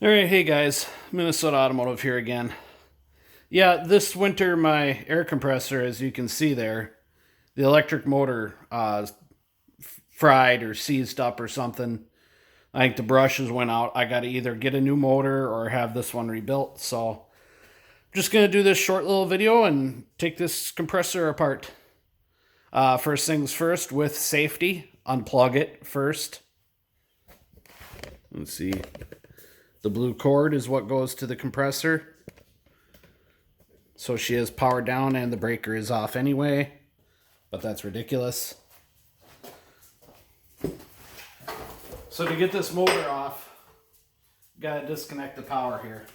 All right, hey guys, Minnesota Automotive here again. Yeah, this winter my air compressor, as you can see there, the electric motor fried or seized up or something. I think the brushes went out. I got to either get a new motor or have this one rebuilt. So I'm just gonna do this short little video and take this compressor apart. First things first, with safety, unplug it first. Let's see. The blue cord is what goes to the compressor. So she is powered down and the breaker is off anyway, but that's ridiculous. So to get this motor off, gotta disconnect the power here.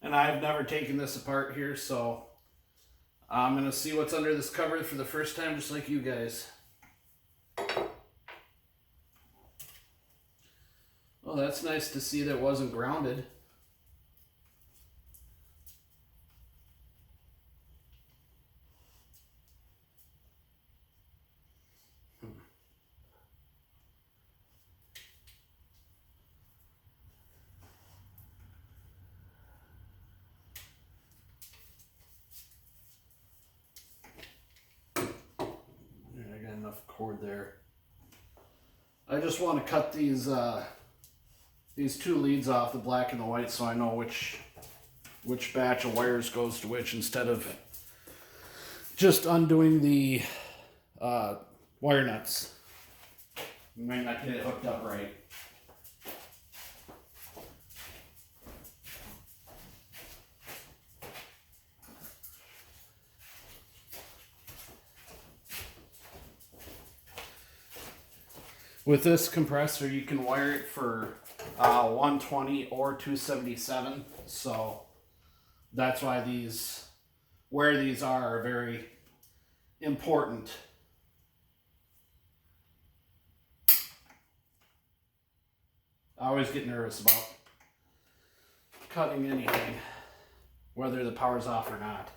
And I've never taken this apart here, so I'm gonna see what's under this cover for the first time, just like you guys. Well, that's nice to see that it wasn't grounded. I got enough cord there. I just want to cut these two leads off, the black and the white, so I know which batch of wires goes to which, instead of just undoing the wire nuts. You might not get it hooked up right. With this compressor, you can wire it for 120 or 277. So that's why where these are very important. I always get nervous about cutting anything, whether the power's off or not.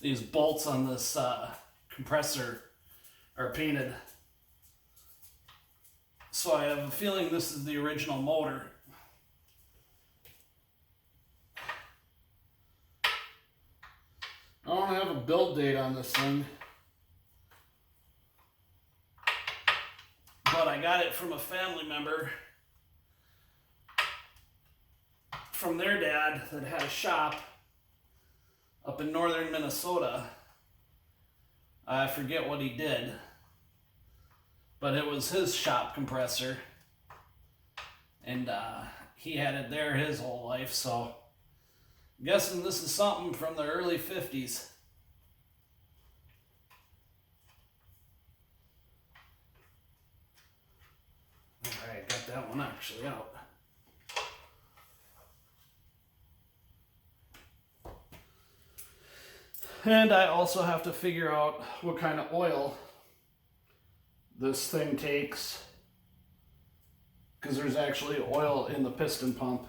These bolts on this compressor are painted. So I have a feeling this is the original motor. I don't have a build date on this thing, but I got it from a family member from their dad that had a shop up in northern Minnesota. I forget what he did, but it was his shop compressor, and he had it there his whole life, so I'm guessing this is something from the early 50s. Alright, got that one actually out. And I also have to figure out what kind of oil this thing takes, because there's actually oil in the piston pump.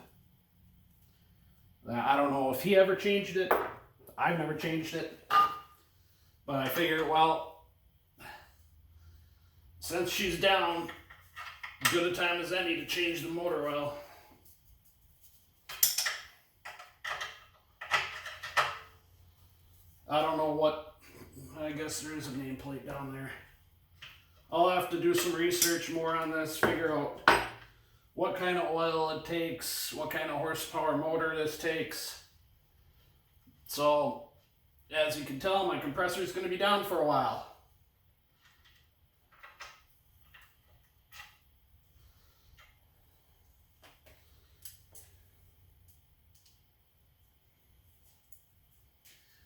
I don't know if he ever changed it. I've never changed it. But I figured, well, since she's down, good a time as any to change the motor oil. I don't know what, I guess there is a nameplate down there. I'll have to do some research more on this, figure out what kind of oil it takes, what kind of horsepower motor this takes. So, as you can tell, my compressor is going to be down for a while.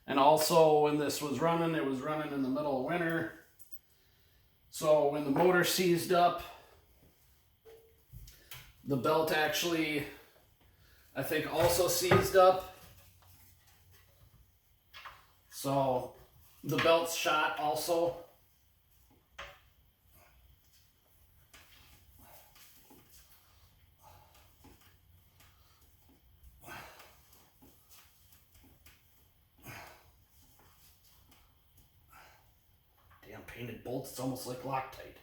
And also, when this was running, it was running in the middle of winter. So when the motor seized up, the belt actually, I think, also seized up. So the belt's shot also. Damn painted bolts, it's almost like Loctite.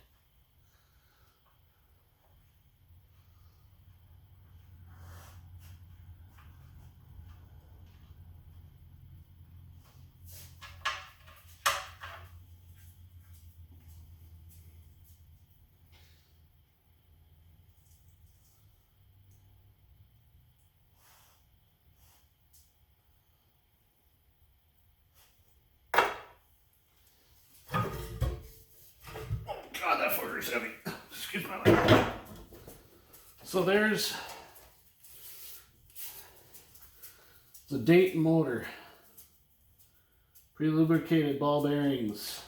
God, that fucker's heavy. Excuse my language. So there's the Dayton motor. Pre-lubricated ball bearings.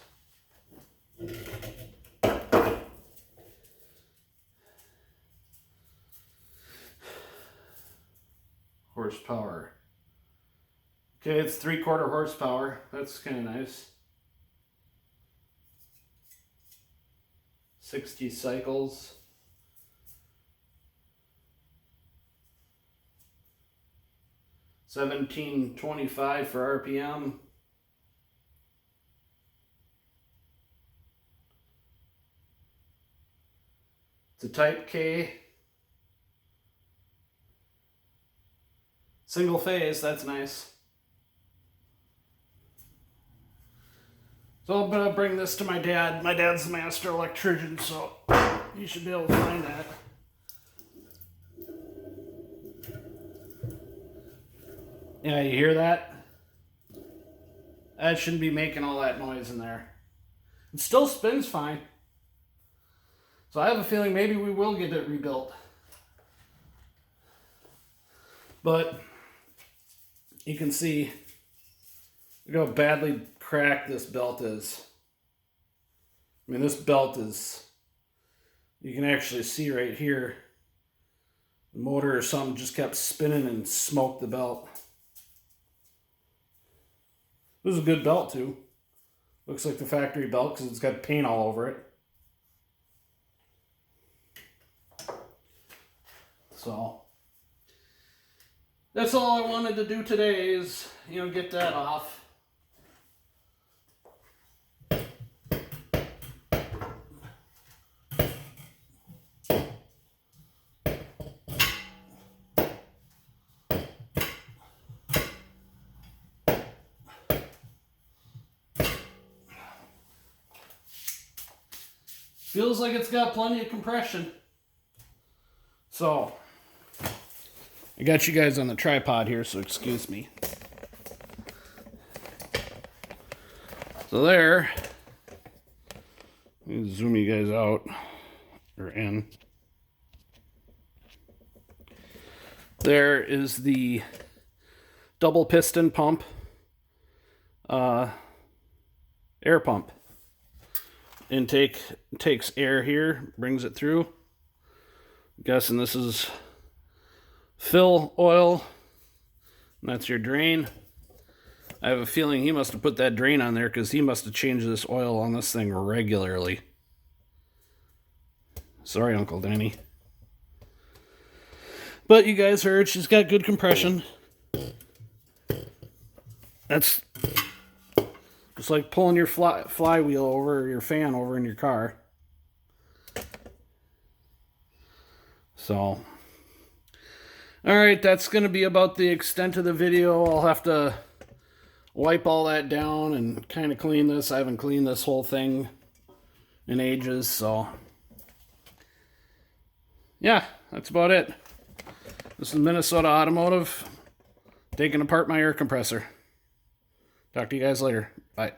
Horsepower. Okay, it's 3/4 horsepower. That's kind of nice. 60 cycles. $17.25 for RPM. It's a Type K. Single phase, that's nice. So I'm gonna bring this to my dad. My dad's the master electrician, so he should be able to find that. Yeah, you hear that? That shouldn't be making all that noise in there. It still spins fine. So I have a feeling maybe we will get it rebuilt. But you can see look how badly cracked this belt is. I mean, this belt is, you can actually see right here, the motor or something just kept spinning and smoked the belt. This is a good belt too. Looks like the factory belt because it's got paint all over it. So that's all I wanted to do today is, get that off. Feels like it's got plenty of compression. So, I got you guys on the tripod here, so excuse me. So there, let me zoom you guys out, or in. There is the double piston pump, air pump. Intake takes air here, brings it through. I'm guessing this is fill oil, and that's your drain. I have a feeling he must have put that drain on there because he must have changed this oil on this thing regularly. Sorry, Uncle Danny. But you guys heard she's got good compression. That's just like pulling your flywheel over, or your fan over in your car. So, alright, that's going to be about the extent of the video. I'll have to wipe all that down and kind of clean this. I haven't cleaned this whole thing in ages, so yeah, that's about it. This is Minnesota Automotive taking apart my air compressor. Talk to you guys later. Bye.